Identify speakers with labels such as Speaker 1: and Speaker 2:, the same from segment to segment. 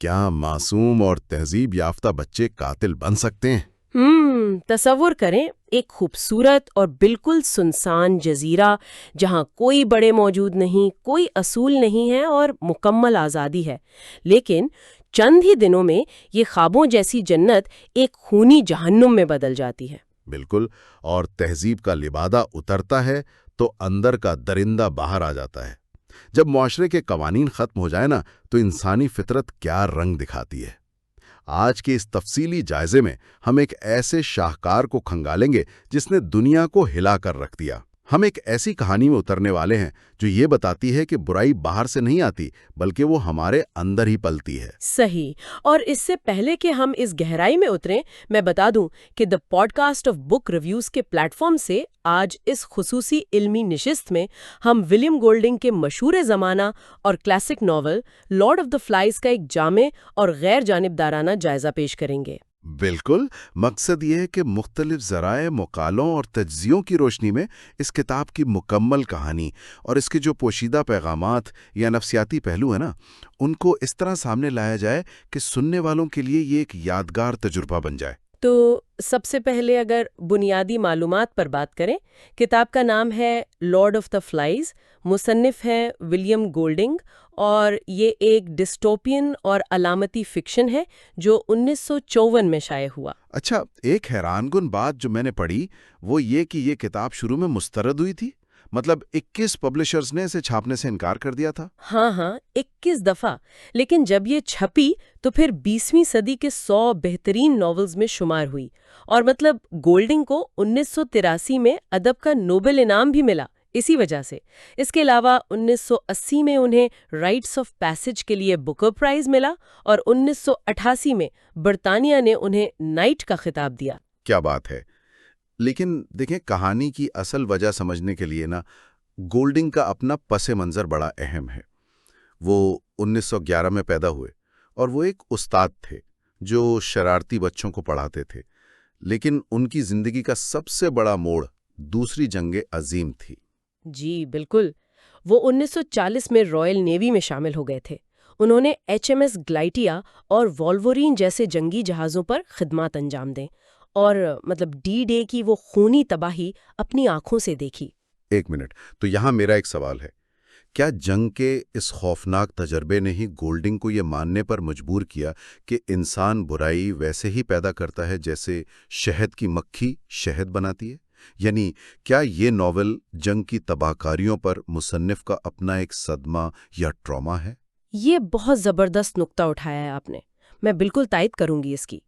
Speaker 1: کیا معصوم اور تہذیب یافتہ بچے قاتل بن سکتے ہیں؟
Speaker 2: تصور کریں ایک خوبصورت اور بالکل سنسان جزیرہ جہاں کوئی بڑے موجود نہیں، کوئی اصول نہیں ہے اور مکمل آزادی ہے، لیکن چند ہی دنوں میں یہ خوابوں جیسی جنت ایک خونی جہنم میں بدل جاتی ہے۔
Speaker 1: بالکل، اور تہذیب کا لبادہ اترتا ہے تو اندر کا درندہ باہر آ جاتا ہے۔ جب معاشرے کے قوانین ختم ہو جائے نا تو انسانی فطرت کیا رنگ دکھاتی ہے۔ آج کے اس تفصیلی جائزے میں ہم ایک ایسے شاہکار کو کھنگالیں گے جس نے دنیا کو ہلا کر رکھ دیا۔ ہم ایک ایسی کہانی میں اترنے والے ہیں جو یہ بتاتی ہے کہ برائی باہر سے نہیں آتی بلکہ وہ ہمارے اندر ہی پلتی ہے۔
Speaker 2: صحیح، اور اس سے پہلے کہ ہم اس گہرائی میں اتریں، میں بتا دوں کہ the podcast of book reviews کے پلیٹ فارم سے آج اس خصوصی علمی نشست میں ہم ولیم گولڈنگ کے مشہور زمانہ اور classic novel lord of the flies کا ایک جامع اور غیر جانبدارانہ جائزہ پیش کریں گے۔
Speaker 1: بالکل، مقصد یہ ہے کہ مختلف ذرائع مقالوں اور تجزیوں کی روشنی میں اس کتاب کی مکمل کہانی اور اس کے جو پوشیدہ پیغامات یا نفسیاتی پہلو ہیں نا، ان کو اس طرح سامنے لایا جائے کہ سننے والوں کے لیے یہ ایک یادگار تجربہ بن جائے۔
Speaker 2: تو سب سے پہلے اگر بنیادی معلومات پر بات کریں، کتاب کا نام ہے لارڈ آف دا فلائز، مصنف ہے ولیم گولڈنگ، اور یہ ایک ڈسٹوپین اور علامتی فکشن ہے جو 1954 میں شائع ہوا۔
Speaker 1: اچھا، ایک حیران کن بات جو میں نے پڑھی وہ یہ کہ یہ کتاب شروع میں مسترد ہوئی تھی، مطلب 21 پبلشرز نے اسے چھاپنے سے انکار کر دیا تھا۔
Speaker 2: ہاں، 21 دفعہ، لیکن جب یہ چھپی تو پھر 20ویں صدی کے 100 بہترین ناولز میں شمار ہوئی، اور مطلب گولڈنگ کو 1983 میں ادب کا نوبل انعام بھی ملا اسی وجہ سے۔ اس کے علاوہ 1980 میں انہیں رائٹس آف پیسج کے لیے بکر پرائز ملا، اور 1988 میں برطانیہ نے انہیں نائٹ کا خطاب دیا۔
Speaker 1: کیا بات ہے! لیکن دیکھیں، کہانی کی اصل وجہ سمجھنے کے لیے نا گولڈنگ کا اپنا پس منظر بڑا اہم ہے۔ وہ 1911 میں پیدا ہوئے اور وہ ایک استاد تھے جو شرارتی بچوں کو پڑھاتے تھے، لیکن ان کی زندگی کا سب سے بڑا موڑ دوسری جنگ عظیم تھی۔
Speaker 2: جی بالکل، وہ 1940 میں رائل نیوی میں شامل ہو گئے تھے۔ انہوں نے HMS گلائٹیا اور والورین جیسے جنگی جہازوں پر خدمات انجام دیں، اور مطلب ڈی ڈے کی وہ خونی تباہی اپنی آنکھوں سے دیکھی۔
Speaker 1: ایک منٹ، تو یہاں میرا ایک سوال ہے، کیا جنگ کے اس خوفناک تجربے نے ہی گولڈنگ کو یہ ماننے پر مجبور کیا کہ انسان برائی ویسے ہی پیدا کرتا ہے جیسے شہد کی مکھی شہد بناتی ہے؟ یعنی کیا یہ ناول جنگ کی تباہ کاریوں پر مصنف کا اپنا ایک صدمہ یا ٹراما ہے؟
Speaker 2: یہ بہت زبردست نقطہ اٹھایا ہے آپ نے، میں بالکل تائید کروں گی اس کی۔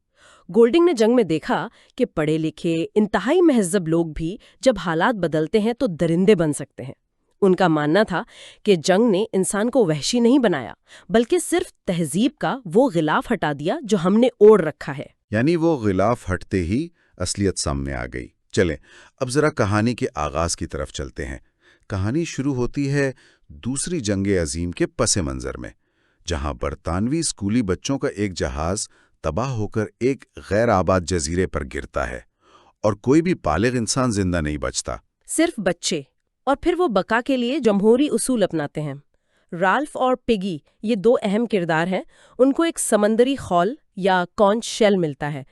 Speaker 2: گولڈنگ نے جنگ میں دیکھا کہ پڑھے لکھے انتہائی مہذب لوگ بھی جب حالات بدلتے ہیں تو درندے بن سکتے ہیں۔ ان کا ماننا تھا کہ جنگ نے انسان کو وحشی نہیں بنایا، بلکہ صرف تہذیب کا وہ غلاف ہٹا دیا جو ہم نے اوڑھ رکھا ہے۔
Speaker 1: یعنی وہ غلاف ہٹتے ہی اصلیت سامنے آ گئی۔ چلیں اب ذرا کہانی کے آغاز کی طرف چلتے ہیں۔ کہانی شروع ہوتی ہے دوسری جنگ عظیم کے پس منظر میں، جہاں برطانوی اسکولی بچوں کا ایک جہاز تباہ ہو کر ایک غیر آباد جزیرے پر گرتا ہے، اور کوئی بھی بالغ انسان زندہ نہیں بچتا،
Speaker 2: صرف بچے، اور پھر وہ بقا کے لیے جمہوری اصول اپناتے ہیں۔ رالف اور پیگی یہ دو اہم کردار ہیں۔ ان کو ایک سمندری خول یا کونچ شیل ملتا ہے۔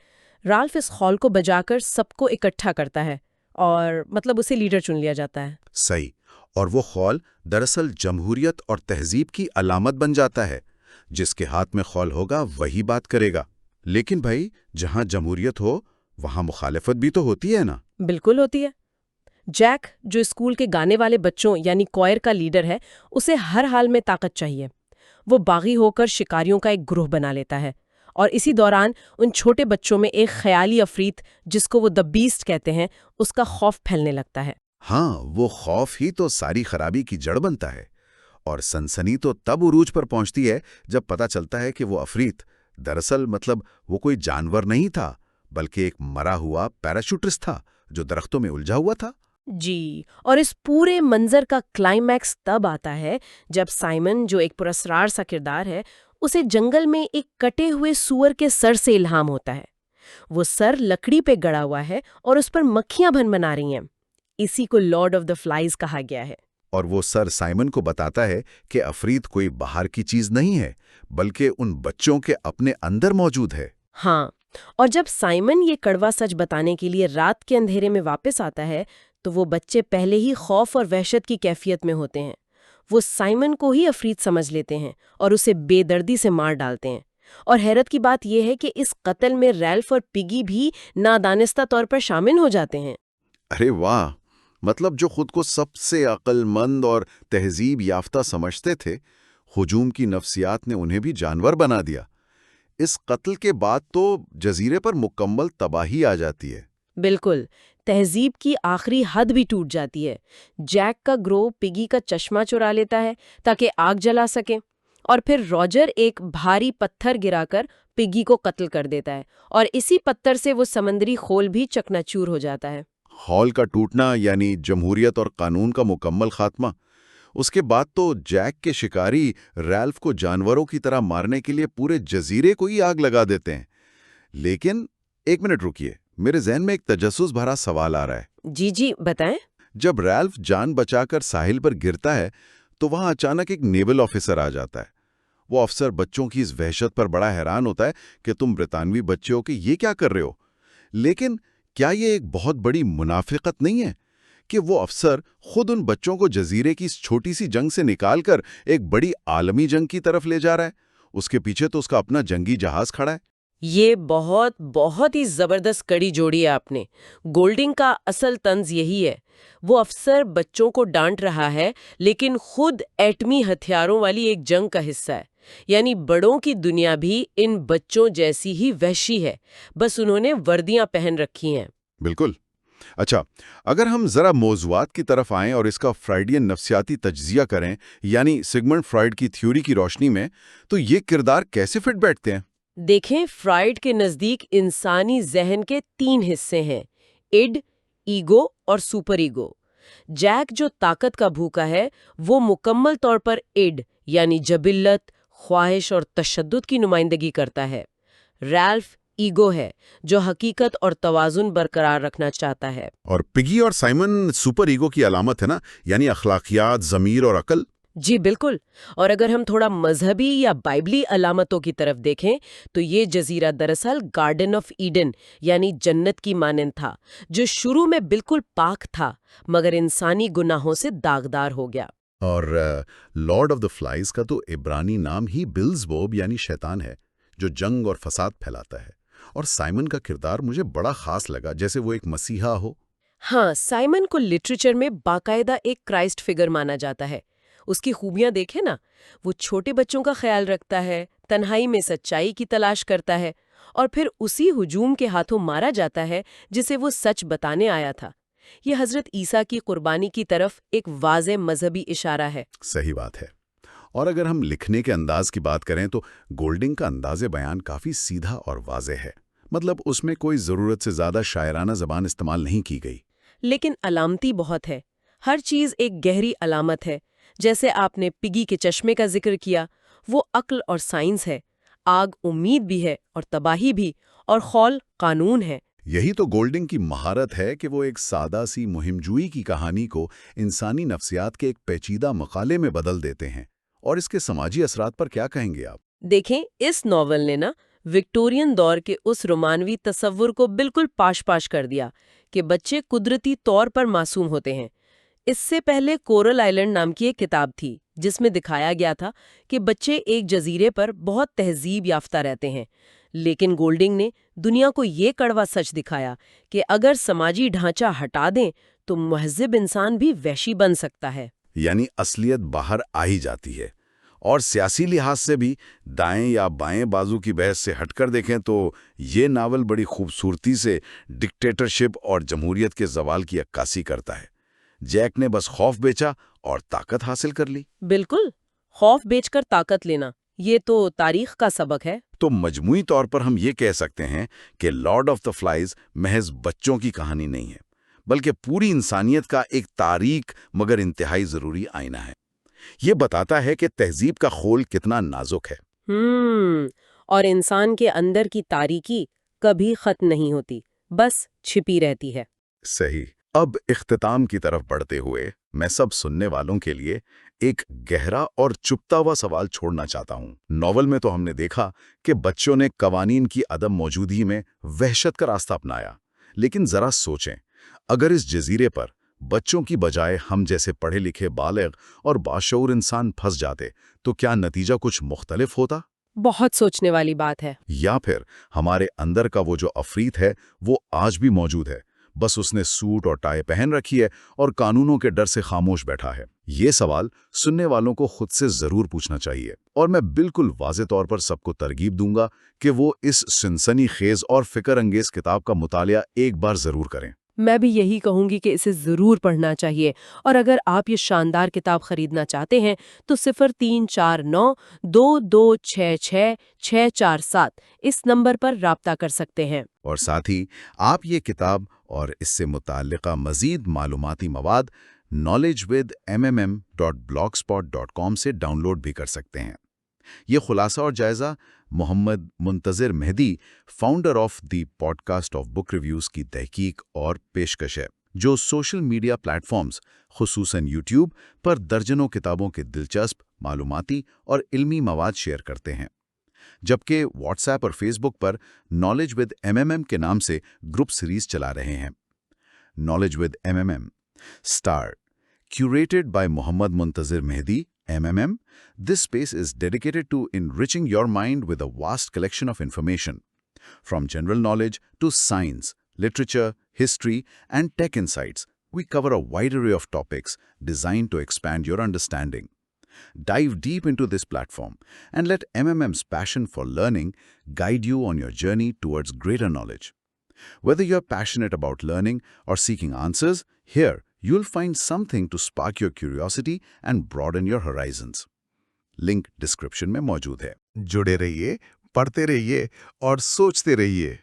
Speaker 2: رالف اس خول کو بجا کر سب کو اکٹھا کرتا ہے، اور مطلب اسے لیڈر چن لیا جاتا ہے۔
Speaker 1: صحیح، اور وہ خول دراصل جمہوریت اور تہذیب کی علامت بن جاتا ہے۔ جس کے ہاتھ میں خول ہوگا وہی بات کرے گا۔ لیکن بھائی، جہاں جمہوریت ہو وہاں مخالفت بھی تو ہوتی ہے نا؟
Speaker 2: بالکل ہوتی ہے۔ جیک، جو اسکول کے گانے والے بچوں یعنی کوائر کا لیڈر ہے، اسے ہر حال میں طاقت چاہیے۔ وہ باغی ہو کر شکاریوں کا ایک گروہ بنا لیتا ہے، اور اسی دوران ان چھوٹے بچوں میں ایک خیالی عفریت جس کو وہ دی بیسٹ کہتے ہیں، اس کا خوف پھیلنے لگتا ہے۔
Speaker 1: ہاں، وہ خوف ہی تو ساری خرابی کی جڑ بنتا ہے، اور سنسنی تو تب عروج پر پہنچتی ہے جب پتہ چلتا ہے کہ وہ عفریت دراصل وہ کوئی جانور نہیں تھا، بلکہ ایک مرا ہوا پیراشوٹسٹ تھا جو درختوں میں الجھا ہوا تھا۔
Speaker 2: جی، اور اس پورے منظر کا کلائمیکس تب آتا ہے جب سائمن، جو ایک پراسرار سا کردار ہے، اسے جنگل میں ایک کٹے ہوئے سور کے سر سے الہام ہوتا ہے۔ وہ سر لکڑی پہ گڑا ہوا ہے اور اس پر مکھیاں بھن بنا رہی ہیں۔ اسی کو لارڈ آف دا فلائز کہا گیا ہے۔
Speaker 3: اور وہ سر سائمن کو بتاتا ہے کہ عفریت کوئی باہر کی چیز نہیں ہے بلکہ ان بچوں کے اپنے اندر موجود ہے۔
Speaker 2: ہاں، اور جب سائمن یہ کڑوا سچ بتانے کے لیے رات کے اندھیرے میں واپس آتا ہے تو وہ بچے پہلے ہی خوف اور وحشت کی کیفیت میں ہوتے ہیں۔ وہ سائمن کو ہی عفریت سمجھ لیتے ہیں اور اسے بے دردی سے مار ڈالتے ہیں۔ اور حیرت کی بات یہ ہے کہ اس قتل میں ریلف اور پگی بھی نادانستہ طور پر شامل ہو جاتے ہیں۔
Speaker 3: ارے واہ! مطلب جو خود کو سب سے عقل مند اور تہذیب یافتہ سمجھتے تھے، ہجوم کی نفسیات نے انہیں بھی جانور بنا دیا۔ اس قتل کے بعد تو جزیرے پر مکمل تباہی آ جاتی ہے۔
Speaker 2: بالکل، تہذیب کی آخری حد بھی ٹوٹ جاتی ہے۔ جیک کا گروہ پگی کا چشمہ چرا لیتا ہے تاکہ آگ جلا سکے، اور پھر راجر ایک بھاری پتھر گرا کر پگی کو قتل کر دیتا ہے، اور اسی پتھر سے وہ سمندری خول بھی چکناچور ہو جاتا ہے۔
Speaker 3: ہال کا ٹوٹنا یعنی جمہوریت اور قانون کا مکمل خاتمہ۔ اس کے بعد تو جیک کے شکاری ریلف کو جانوروں کی طرح مارنے کے لیے پورے جزیرے کو ہی آگ لگا دیتے ہیں۔ لیکن ایک منٹ رکیے، میرے ذہن میں ایک تجسس بھرا سوال آ رہا ہے۔
Speaker 2: جی بتائیں۔
Speaker 3: جب ریلف جان بچا کر ساحل پر گرتا ہے تو وہاں اچانک ایک نیول آفیسر آ جاتا ہے۔ وہ افسر بچوں کی اس وحشت پر بڑا حیران ہوتا ہے کہ تم برطانوی بچے ہو کہ یہ کیا کر رہے ہو۔ لیکن کیا یہ ایک بہت بڑی منافقت نہیں ہے کہ وہ افسر خود ان بچوں کو جزیرے کی اس چھوٹی سی جنگ سے نکال کر ایک بڑی عالمی جنگ کی طرف لے جا رہا ہے؟ اس کے پیچھے تو اس کا اپنا جنگی جہاز کھڑا ہے۔
Speaker 2: یہ بہت ہی زبردست کڑی جوڑی ہے آپ نے۔ گولڈنگ کا اصل طنز یہی ہے۔ وہ افسر بچوں کو ڈانٹ رہا ہے لیکن خود ایٹمی ہتھیاروں والی ایک جنگ کا حصہ ہے۔ یعنی بڑوں کی دنیا بھی ان بچوں جیسی ہی وحشی ہے، بس انہوں نے وردیاں پہن رکھی ہیں۔
Speaker 3: بالکل۔ اچھا، اگر ہم ذرا موضوعات کی طرف آئیں اور اس کا فرائیڈین نفسیاتی تجزیہ کریں، یعنی سگمنڈ فرائیڈ کی تھیوری کی روشنی میں، تو یہ کردار کیسے فٹ بیٹھتے ہیں؟
Speaker 2: دیکھیں، فرائیڈ کے نزدیک انسانی ذہن کے 3 حصے ہیں: اڈ، ایگو اور سپر ایگو۔ جیک جو طاقت کا بھوکا ہے وہ مکمل طور پر اڈ یعنی جبلت، خواہش اور تشدد کی نمائندگی کرتا ہے۔ ریلف ایگو ہے جو حقیقت اور توازن برقرار رکھنا چاہتا ہے۔
Speaker 3: اور پگی اور سائمن سپر ایگو کی علامت ہے نا، یعنی اخلاقیات، ضمیر اور عقل۔
Speaker 2: جی بالکل، اور اگر ہم تھوڑا مذہبی یا بائبلی علامتوں کی طرف دیکھیں تو یہ جزیرہ دراصل گارڈن آف ایڈن یعنی جنت کی مانند تھا، جو شروع میں بالکل پاک تھا مگر انسانی گناہوں سے داغدار ہو گیا۔
Speaker 3: اور لارڈ آف دا فلائز کا تو عبرانی نام ہی بیلزبوب یعنی شیطان ہے، جو جنگ اور فساد پھیلاتا ہے۔ اور سائمن کا کردار مجھے بڑا خاص لگا، جیسے وہ ایک مسیحا ہو۔
Speaker 2: ہاں، سائمن کو لٹریچر میں باقاعدہ ایک کرائسٹ فگر مانا جاتا ہے۔ اس کی خوبیاں دیکھیں نا، وہ چھوٹے بچوں کا خیال رکھتا ہے، تنہائی میں سچائی کی تلاش کرتا ہے، اور پھر اسی ہجوم کے ہاتھوں مارا جاتا ہے جسے وہ سچ بتانے آیا تھا۔ یہ حضرت عیسیٰ کی قربانی کی طرف ایک واضح مذہبی اشارہ ہے۔
Speaker 3: صحیح بات ہے۔ اور اگر ہم لکھنے کے انداز کی بات کریں تو گولڈنگ کا انداز بیان کافی سیدھا اور واضح ہے۔ مطلب اس میں کوئی ضرورت سے زیادہ شاعرانہ زبان استعمال نہیں کی گئی،
Speaker 2: لیکن علامتی بہت ہے۔ ہر چیز ایک گہری علامت ہے۔ جیسے آپ نے پگی کے چشمے کا ذکر کیا، وہ عقل اور سائنس ہے۔ آگ امید بھی ہے اور تباہی بھی، اور خول قانون ہے۔
Speaker 3: یہی تو گولڈنگ کی مہارت ہے کہ وہ ایک سادہ سی مہم جوئی کی کہانی کو انسانی نفسیات کے ایک پیچیدہ مقالے میں بدل دیتے ہیں۔ اور اس کے سماجی اثرات پر کیا کہیں گے آپ؟
Speaker 2: دیکھیں، اس ناول نے وکٹورین دور کے اس رومانوی تصور کو بالکل پاش کر دیا کہ بچے قدرتی طور پر معصوم ہوتے ہیں۔ اس سے پہلے کورل آئلینڈ نام کی ایک کتاب تھی جس میں دکھایا گیا تھا کہ بچے ایک جزیرے پر بہت تہذیب یافتہ رہتے ہیں، لیکن گولڈنگ نے دنیا کو یہ کڑوا سچ دکھایا کہ اگر سماجی ڈھانچہ ہٹا دیں تو مہذب انسان بھی وحشی بن سکتا ہے۔
Speaker 3: یعنی اصلیت باہر آ ہی جاتی ہے۔ اور سیاسی لحاظ سے بھی دائیں یا بائیں بازو کی بحث سے ہٹ کر دیکھیں تو یہ ناول بڑی خوبصورتی سے ڈکٹیٹرشپ اور جمہوریت کے زوال کی عکاسی کرتا ہے۔ جیک نے بس خوف بیچا اور طاقت حاصل کر لی۔
Speaker 2: بالکل، خوف بیچ کر طاقت لینا، یہ تو تاریخ کا سبق ہے۔
Speaker 3: تو مجموعی طور پر ہم یہ کہہ سکتے ہیں کہ لارڈ آف دا فلائز محض بچوں کی کہانی نہیں ہے، بلکہ پوری انسانیت کا ایک تاریک مگر انتہائی ضروری آئینہ ہے۔ یہ بتاتا ہے کہ تہذیب کا خول کتنا نازک ہے۔
Speaker 2: اور انسان کے اندر کی تاریکی کبھی ختم نہیں ہوتی، بس چھپی رہتی ہے۔
Speaker 3: صحیح۔ اب اختتام کی طرف بڑھتے ہوئے میں سب سننے والوں کے لیے ایک گہرا اور چپتا ہوا سوال چھوڑنا چاہتا ہوں۔ ناول میں تو ہم نے دیکھا کہ بچوں نے قوانین کی عدم موجودگی میں وحشت کا راستہ اپنایا، لیکن ذرا سوچیں، اگر اس جزیرے پر بچوں کی بجائے ہم جیسے پڑھے لکھے بالغ اور باشعور انسان پھنس جاتے تو کیا نتیجہ کچھ مختلف ہوتا؟
Speaker 2: بہت سوچنے والی بات ہے۔
Speaker 3: یا پھر ہمارے اندر کا وہ جو عفریت ہے وہ آج بھی موجود ہے، بس اس نے سوٹ اور ٹائی پہن رکھی ہے اور قانونوں کے ڈر سے خاموش بیٹھا ہے؟ یہ سوال سننے والوں کو خود سے ضرور پوچھنا چاہیے، اور میں بالکل واضح طور پر سب کو ترغیب دوں گا کہ وہ اس سنسنی خیز اور فکر انگیز کتاب کا مطالعہ ایک بار ضرور کریں۔
Speaker 2: میں بھی یہی کہوں گی کہ اسے ضرور پڑھنا چاہیے، اور اگر آپ یہ شاندار کتاب خریدنا چاہتے ہیں تو 034922666647 اس نمبر پر رابطہ کر سکتے ہیں۔
Speaker 3: اور ساتھ ہی آپ یہ کتاب اور اس سے متعلقہ مزید معلوماتی مواد knowledgewithmmm.blogspot.com سے ڈاؤن لوڈ بھی کر سکتے ہیں۔ یہ خلاصہ اور جائزہ Muhammad Muntazir Mahdi, founder of the podcast of book reviews کی تحقیق اور پیشکش ہے، جو سوشل میڈیا پلیٹ فارمز خصوصاً یوٹیوب پر درجنوں کتابوں کے دلچسپ، معلوماتی اور علمی مواد شیئر کرتے ہیں، جبکہ واٹس ایپ اور فیس بک پر نالج ود MMM کے نام سے گروپ سیریز چلا رہے ہیں۔ Knowledge with MMM star curated by Muhammad Muntazir Mehdi, MMM, this space is dedicated to enriching your mind with a vast collection of information. From general knowledge to science, literature, history, and tech insights, we cover a wide array of topics designed to expand your understanding. Dive deep into this platform and let MMM's passion for learning guide you on your journey towards greater knowledge. Whether you're passionate about learning or seeking answers, here you'll find something to spark your curiosity and broaden your horizons. Link description میں موجود ہے۔
Speaker 1: جڑے رہیے، پڑھتے رہیے اور سوچتے رہیے۔